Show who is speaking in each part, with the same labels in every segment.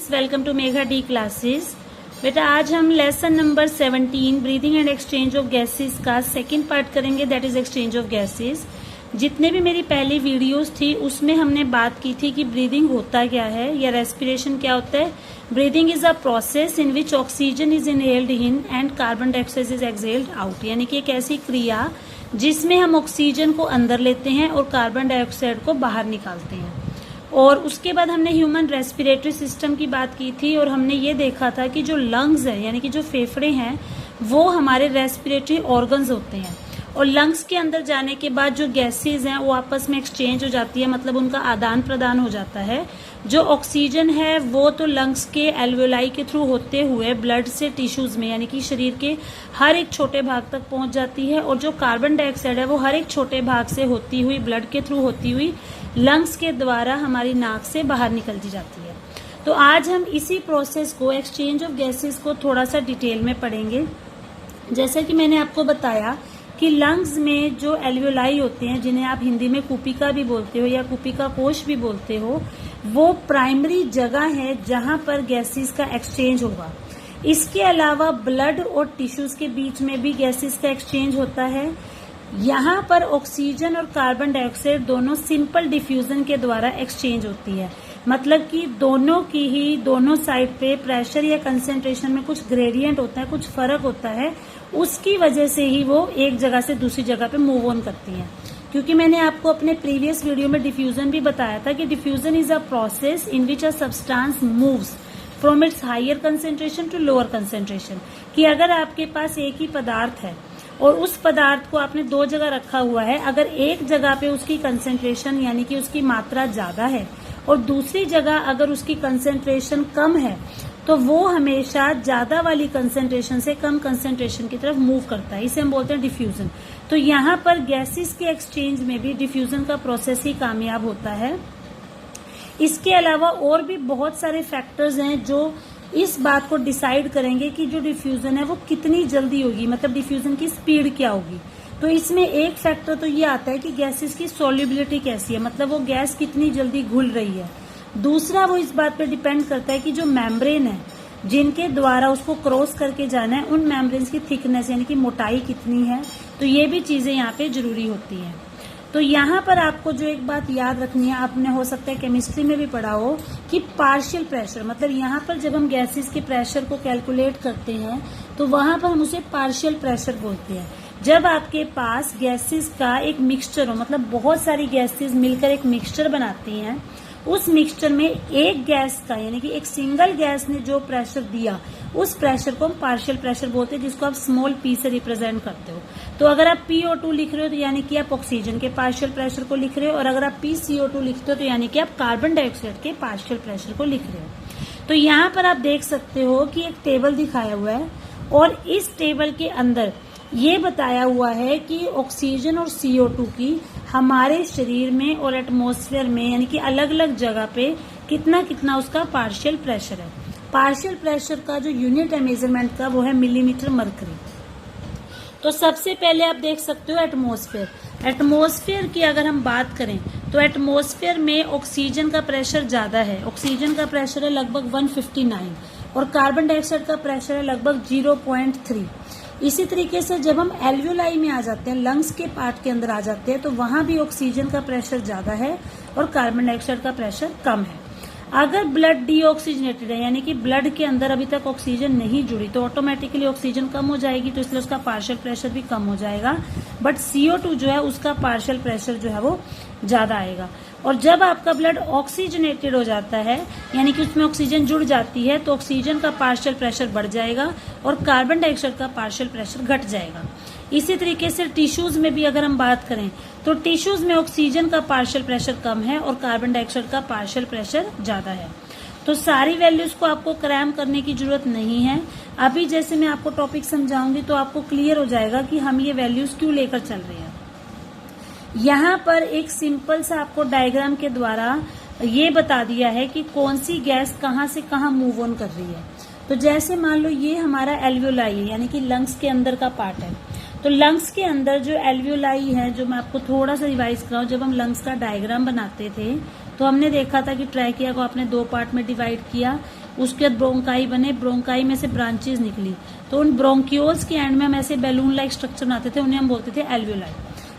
Speaker 1: Students, welcome to Megha D classes. बेटा आज हम lesson number 17 breathing and exchange of gases का सेकंड पार्ट करेंगे, that is exchange of gases. जितने भी मेरी पहली वीडियोस थी उसमें हमने बात की थी कि ब्रीदिंग होता क्या है या रेस्पिरेशन क्या होता है। Breathing is a process in which oxygen is inhaled in and carbon dioxide is exhaled out, यानी कि एक ऐसी क्रिया जिसमें हम ऑक्सीजन को अंदर लेते हैं और कार्बन डाइऑक्साइड को बाहर निकालते हैं। और उसके बाद हमने ह्यूमन रेस्पिरेटरी सिस्टम की बात की थी और हमने ये देखा था कि जो लंग्स है यानी कि जो फेफड़े हैं वो हमारे रेस्पिरेटरी ऑर्गन्स होते हैं और लंग्स के अंदर जाने के बाद जो गैसेज हैं वो आपस में एक्सचेंज हो जाती है, मतलब उनका आदान प्रदान हो जाता है। जो ऑक्सीजन है वो तो लंग्स के एल्वेलाई के थ्रू होते हुए ब्लड से टिश्यूज में यानी कि शरीर के हर एक छोटे भाग तक पहुंच जाती है और जो कार्बन डाइऑक्साइड है वो हर एक छोटे भाग से होती हुई ब्लड के थ्रू होती हुई लंग्स के द्वारा हमारी नाक से बाहर निकलती जाती है। तो आज हम इसी प्रोसेस को, एक्सचेंज ऑफ गैसेस को थोड़ा सा डिटेल में पढ़ेंगे। जैसा कि मैंने आपको बताया कि लंग्स में जो एल्वेलाई होते हैं, जिन्हें आप हिंदी में कुपिका भी बोलते हो या कुपिका कोश भी बोलते हो, वो प्राइमरी जगह है जहां पर गैसेस का एक्सचेंज होगा। इसके अलावा ब्लड और टिश्यूज के बीच में भी गैसेस का एक्सचेंज होता है। यहाँ पर ऑक्सीजन और कार्बन डाइऑक्साइड दोनों सिंपल डिफ्यूजन के द्वारा एक्सचेंज होती है, मतलब कि दोनों साइड पे प्रेशर या कंसेंट्रेशन में कुछ ग्रेडियंट होता है, कुछ फर्क होता है, उसकी वजह से ही वो एक जगह से दूसरी जगह पे मूव ऑन करती हैं। क्योंकि मैंने आपको अपने प्रीवियस वीडियो में डिफ्यूजन भी बताया था कि diffusion is a process in which a substance moves from its higher concentration to lower concentration. कि अगर आपके पास एक ही पदार्थ है और उस पदार्थ को आपने दो जगह रखा हुआ है, अगर एक जगह पे उसकी कंसेंट्रेशन यानी कि उसकी मात्रा ज्यादा है और दूसरी जगह अगर उसकी कंसेंट्रेशन कम है तो वो हमेशा ज्यादा वाली कंसेंट्रेशन से कम कंसेंट्रेशन की तरफ मूव करता है। इसे हम बोलते हैं डिफ्यूजन। तो यहाँ पर गैसेस के एक्सचेंज में भी डिफ्यूजन का प्रोसेस ही कामयाब होता है। इसके अलावा और भी बहुत सारे फैक्टर्स हैं जो इस बात को डिसाइड करेंगे कि जो डिफ्यूजन है वो कितनी जल्दी होगी, मतलब डिफ्यूजन की स्पीड क्या होगी। तो इसमें एक फैक्टर तो ये आता है कि गैसेस की सॉल्युबिलिटी कैसी है, मतलब वो गैस कितनी जल्दी घुल रही है। दूसरा वो इस बात पे डिपेंड करता है कि जो मेम्ब्रेन है जिनके द्वारा उसको क्रॉस करके जाना है, उन मेम्ब्रेन्स की थिकनेस यानी कि मोटाई कितनी है। तो ये भी चीजें यहाँ पे जरूरी होती हैं। तो यहाँ पर आपको जो एक बात याद रखनी है, आपने हो सकता है केमिस्ट्री में भी पढ़ा हो कि पार्शियल प्रेशर, मतलब यहाँ पर जब हम गैसेस के प्रेशर को कैलकुलेट करते हैं तो वहां पर हम उसे पार्शियल प्रेशर बोलते हैं। जब आपके पास गैसेस का एक मिक्सचर हो, मतलब बहुत सारी गैसेस मिलकर एक मिक्सचर बनाती हैं, उस मिक्सचर में एक गैस का यानी कि एक सिंगल गैस ने जो प्रेशर दिया उस प्रेशर को हम पार्शियल प्रेशर बोलते हैं, जिसको आप स्मॉल पी से रिप्रेजेंट करते हो। तो अगर आप PO2 लिख रहे हो तो यानी कि आप ऑक्सीजन के पार्शियल प्रेशर को लिख रहे हो, और अगर आप PCO2 लिखते हो तो यानी कि आप कार्बन डाइऑक्साइड के पार्शियल प्रेशर को लिख रहे हो। तो यहाँ पर आप देख सकते हो कि एक टेबल दिखाया हुआ है और इस टेबल के अंदर ये बताया हुआ है कि ऑक्सीजन और CO2 की हमारे शरीर में और एटमॉस्फेयर में यानी कि अलग अलग जगह पे कितना कितना उसका पार्शियल प्रेशर है। पार्शियल प्रेशर का जो यूनिट है मेजरमेंट का वो है मिलीमीटर मरकरी। तो सबसे पहले आप देख सकते हो एटमॉस्फेयर। एटमॉस्फेयर की अगर हम बात करें तो एटमॉस्फेयर में ऑक्सीजन का प्रेशर ज्यादा है। ऑक्सीजन का प्रेशर है लगभग 159 और कार्बन डाइऑक्साइड का प्रेशर है लगभग 0.3। इसी तरीके से जब हम एल्वेलाई में आ जाते हैं, लंग्स के पार्ट के अंदर आ जाते हैं, तो वहां भी ऑक्सीजन का प्रेशर ज्यादा है और कार्बन डाइऑक्साइड का प्रेशर कम है। अगर ब्लड डीऑक्सीजनेटेड है यानी कि ब्लड के अंदर अभी तक ऑक्सीजन नहीं जुड़ी तो ऑटोमेटिकली ऑक्सीजन कम हो जाएगी, तो इसलिए उसका पार्शियल प्रेशर भी कम हो जाएगा। बट CO2 जो है उसका पार्शियल प्रेशर जो है वो ज्यादा आएगा। और जब आपका ब्लड ऑक्सीजनेटेड हो जाता है यानी कि उसमें ऑक्सीजन जुड़ जाती है तो ऑक्सीजन का पार्शियल प्रेशर बढ़ जाएगा और कार्बन डाइऑक्साइड का पार्शियल प्रेशर घट जाएगा। इसी तरीके से टिश्यूज में भी अगर हम बात करें तो टिश्यूज में ऑक्सीजन का पार्शियल प्रेशर कम है और कार्बन डाइऑक्साइड का पार्शियल प्रेशर ज्यादा है। तो सारी वैल्यूज को आपको क्रैम करने की जरूरत नहीं है। अभी जैसे मैं आपको टॉपिक समझाऊंगी तो आपको क्लियर हो जाएगा कि हम ये वैल्यूज क्यों लेकर चल रहे हैं। यहाँ पर एक सिंपल सा आपको डायग्राम के द्वारा ये बता दिया है कि कौन सी गैस कहाँ से कहाँ मूव ऑन कर रही है। तो जैसे मान लो ये हमारा एल्वेलाई है यानी कि लंग्स के अंदर का पार्ट है। तो लंग्स के अंदर जो एल्वेलाई है, जो मैं आपको थोड़ा सा रिवाइज कराऊं, जब हम लंग्स का डायग्राम बनाते थे तो हमने देखा था कि ट्रैकिया को आपने 2 पार्ट में डिवाइड किया, उसके बाद ब्रोंकाई बने, ब्रोंकाई में से ब्रांचेस निकली, तो उन ब्रोंक्यूल्स के एंड में हम ऐसे बैलून लाइक स्ट्रक्चर बनाते थे, उन्हें हम बोलते थे एल्वियोलाई।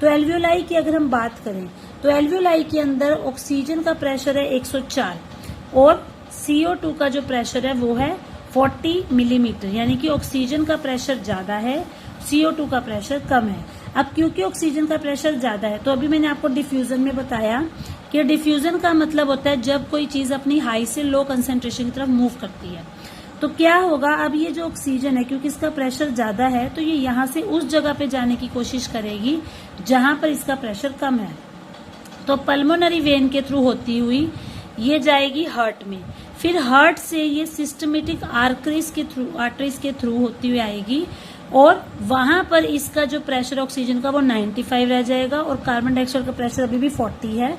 Speaker 1: तो एल्वियोलाई की अगर हम बात करें तो एल्वियोलाई के अंदर ऑक्सीजन का प्रेशर है 104 और CO2 का जो प्रेशर है वो है 40 मिलीमीटर, यानी कि ऑक्सीजन का प्रेशर ज्यादा है, CO2 का प्रेशर कम है। अब क्योंकि ऑक्सीजन का प्रेशर ज्यादा है, तो अभी मैंने आपको डिफ्यूजन में बताया कि डिफ्यूजन का मतलब होता है जब कोई चीज अपनी हाई से लो कंसेंट्रेशन की तरफ मूव करती है। तो क्या होगा, अब ये जो ऑक्सीजन है क्योंकि इसका प्रेशर ज्यादा है तो ये यहाँ से उस जगह पे जाने की कोशिश करेगी जहां पर इसका प्रेशर कम है। तो पल्मोनरी वेन के थ्रू होती हुई ये जाएगी हार्ट में, फिर हार्ट से ये सिस्टमेटिक आर्टरीज के थ्रू होती हुई आएगी और वहां पर इसका जो प्रेशर ऑक्सीजन का वो 95 रह जाएगा और कार्बन डाइऑक्साइड का प्रेशर अभी भी 40 है,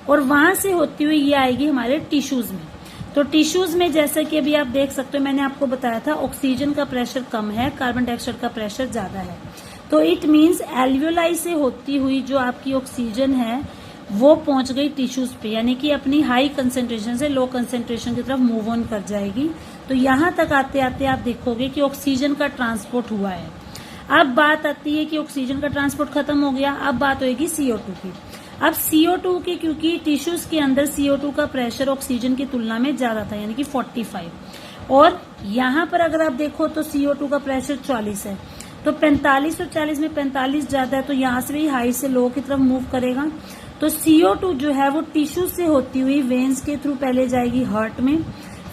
Speaker 1: और वहां से होती हुई ये आएगी हमारे टिश्यूज में। तो टिश्यूज में जैसा कि अभी आप देख सकते हो, मैंने आपको बताया था ऑक्सीजन का प्रेशर कम है, कार्बन डाइऑक्साइड का प्रेशर ज्यादा है। तो इट मीन्स एल्वियोलाई से होती हुई जो आपकी ऑक्सीजन है वो पहुंच गई टिश्यूज पे, यानी कि अपनी हाई कंसेंट्रेशन से लो कंसेंट्रेशन की तरफ मूव ऑन कर जाएगी। तो यहां तक आते आते आप देखोगे कि ऑक्सीजन का ट्रांसपोर्ट हुआ है। अब बात आती है कि ऑक्सीजन का ट्रांसपोर्ट खत्म हो गया, अब बात होगी CO2 की। अब CO2 की, क्योंकि टिश्यूज के अंदर CO2 का प्रेशर ऑक्सीजन की तुलना में ज्यादा था, यानी कि 45, और यहाँ पर अगर आप देखो तो CO2 का प्रेशर 40 है, तो 45 और 40 में 45 ज्यादा है, तो यहाँ से भी हाई से लो की तरफ मूव करेगा। तो CO2 जो है वो टिश्यू से होती हुई वेन्स के थ्रू पहले जाएगी हार्ट में,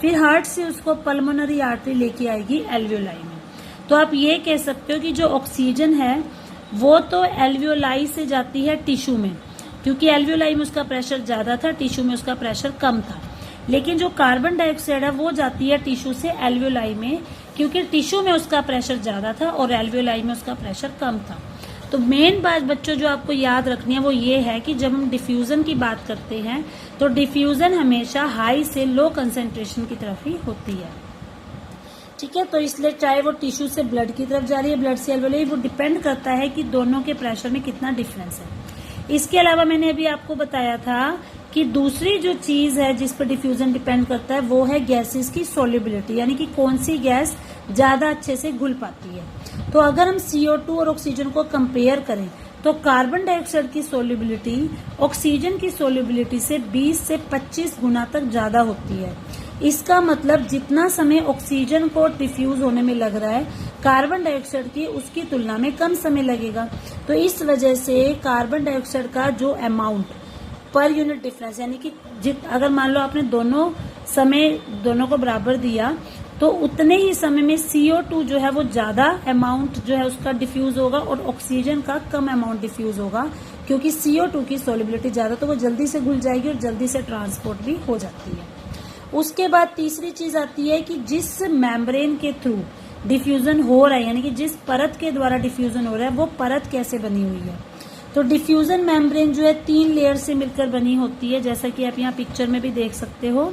Speaker 1: फिर हार्ट से उसको पल्मोनरी आर्टरी लेके आएगी एल्वियोलाई में। तो आप ये कह सकते हो कि जो ऑक्सीजन है वो तो एल्वियोलाई से जाती है टिश्यू में, क्योंकि एल्वियोलाई में उसका प्रेशर ज्यादा था, टिश्यू में उसका प्रेशर कम था। लेकिन जो कार्बन डाइऑक्साइड है वो जाती है टिश्यू से एल्वियोलाई में, क्योंकि टिश्यू में उसका प्रेशर ज्यादा था और एल्वियोलाई में उसका प्रेशर कम था। तो मेन बात बच्चों जो आपको याद रखनी है वो ये है कि जब हम डिफ्यूजन की बात करते हैं तो डिफ्यूजन हमेशा हाई से लो कंसेंट्रेशन की तरफ ही होती है। ठीक है, तो इसलिए चाहे वो टिश्यू से ब्लड की तरफ जा रही है, ब्लड से एल्वियोलाई, वो डिपेंड करता है कि दोनों के प्रेशर में कितना डिफरेंस है। इसके अलावा मैंने अभी आपको बताया था कि दूसरी जो चीज है जिस पर डिफ्यूजन डिपेंड करता है वो है गैसेस की सोल्युबिलिटी, यानी कि कौन सी गैस ज्यादा अच्छे से घुल पाती है। तो अगर हम CO2 और ऑक्सीजन को कंपेयर करें तो कार्बन डाइऑक्साइड की सोल्युबिलिटी ऑक्सीजन की सोल्युबिलिटी से 20 से 25 गुना तक ज्यादा होती है। इसका मतलब जितना समय ऑक्सीजन को डिफ्यूज होने में लग रहा है, कार्बन डाइऑक्साइड की उसकी तुलना में कम समय लगेगा। तो इस वजह से कार्बन डाइऑक्साइड का जो अमाउंट पर यूनिट डिफरेंस, यानी कि अगर मान लो आपने दोनों को बराबर दिया तो उतने ही समय में CO2 जो है वो ज्यादा अमाउंट जो है उसका डिफ्यूज होगा और ऑक्सीजन का कम अमाउंट डिफ्यूज होगा, क्योंकि CO2 की सोल्युबिलिटी ज्यादा, तो वो जल्दी से घुल जाएगी और जल्दी से ट्रांसपोर्ट भी हो जाती है। उसके बाद तीसरी चीज आती है कि जिस मेम्ब्रेन के थ्रू डिफ्यूजन हो रहा है, यानी कि जिस परत के द्वारा डिफ्यूजन हो रहा है वो परत कैसे बनी हुई है। तो डिफ्यूजन मेम्ब्रेन जो है 3 लेयर से मिलकर बनी होती है, जैसा कि आप यहाँ पिक्चर में भी देख सकते हो।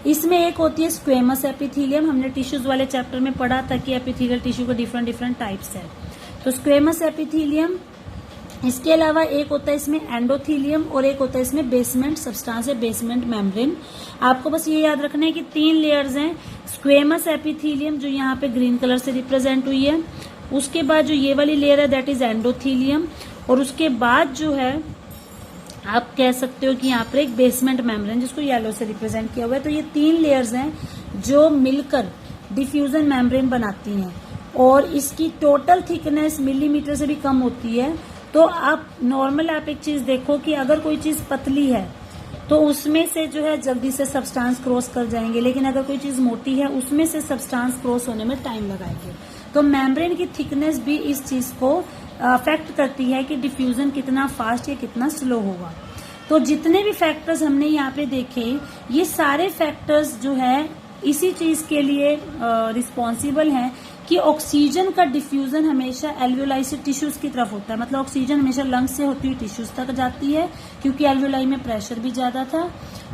Speaker 1: इसमें एक होती है स्क्वेमस एपिथेलियम, हमने टिश्यूज वाले चैप्टर में पढ़ा था कि एपिथेलियल टिश्यू के डिफरेंट टाइप्स है। तो स्क्वेमस एपिथेलियम, इसके अलावा एक होता है इसमें एंडोथेलियम और एक होता है इसमें बेसमेंट सब्सटेंस है, बेसमेंट मेम्ब्रेन। आपको बस ये याद रखना है कि 3 लेयर्स हैं। स्क्वेमस एपिथेलियम जो यहाँ पे ग्रीन कलर से रिप्रेजेंट हुई है, उसके बाद जो ये वाली लेयर है दैट इज एंडोथेलियम, और उसके बाद जो है आप कह सकते हो कि यहाँ पर एक बेसमेंट मेम्ब्रेन जिसको येलो से रिप्रेजेंट किया हुआ है। तो ये 3 लेयर्स हैं जो मिलकर डिफ्यूजन मेम्ब्रेन बनाती हैं और इसकी टोटल थिकनेस मिलीमीटर से भी कम होती है। तो आप नॉर्मल आप एक चीज देखो कि अगर कोई चीज पतली है तो उसमें से जो है जल्दी से सब्सटेंस क्रॉस कर जाएंगे, लेकिन अगर कोई चीज मोटी है उसमें से सब्सटेंस क्रॉस होने में टाइम लगाएंगे। तो मेम्ब्रेन की थिकनेस भी इस चीज को अफेक्ट करती है कि डिफ्यूजन कितना फास्ट या कितना स्लो होगा। तो जितने भी फैक्टर्स हमने यहाँ पे देखे, ये सारे फैक्टर्स जो है इसी चीज के लिए रिस्पॉन्सिबल हैं कि ऑक्सीजन का डिफ्यूजन हमेशा एल्वियोलाई से टिश्यूज की तरफ होता है। मतलब ऑक्सीजन हमेशा लंग्स से होती हुई टिश्यूज तक जाती है, क्योंकि एल्वियोलाई में प्रेशर भी ज्यादा था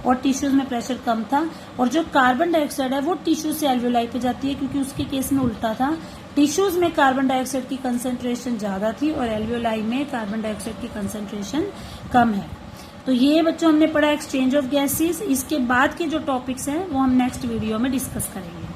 Speaker 1: और टिश्यूज में प्रेशर कम था। और जो कार्बन डाइऑक्साइड है वो टिश्यू से एल्वियोलाई पे जाती है, क्योंकि उसके केस में उल्टा था, टिश्यूज में कार्बन डाइऑक्साइड की कंसेंट्रेशन ज्यादा थी और एल्वियोलाई में कार्बन डाइऑक्साइड की कंसेंट्रेशन कम है। तो ये बच्चों हमने पढ़ा एक्सचेंज ऑफ गैसेस। इसके बाद के जो टॉपिक्स हैं वो हम नेक्स्ट वीडियो में डिस्कस करेंगे।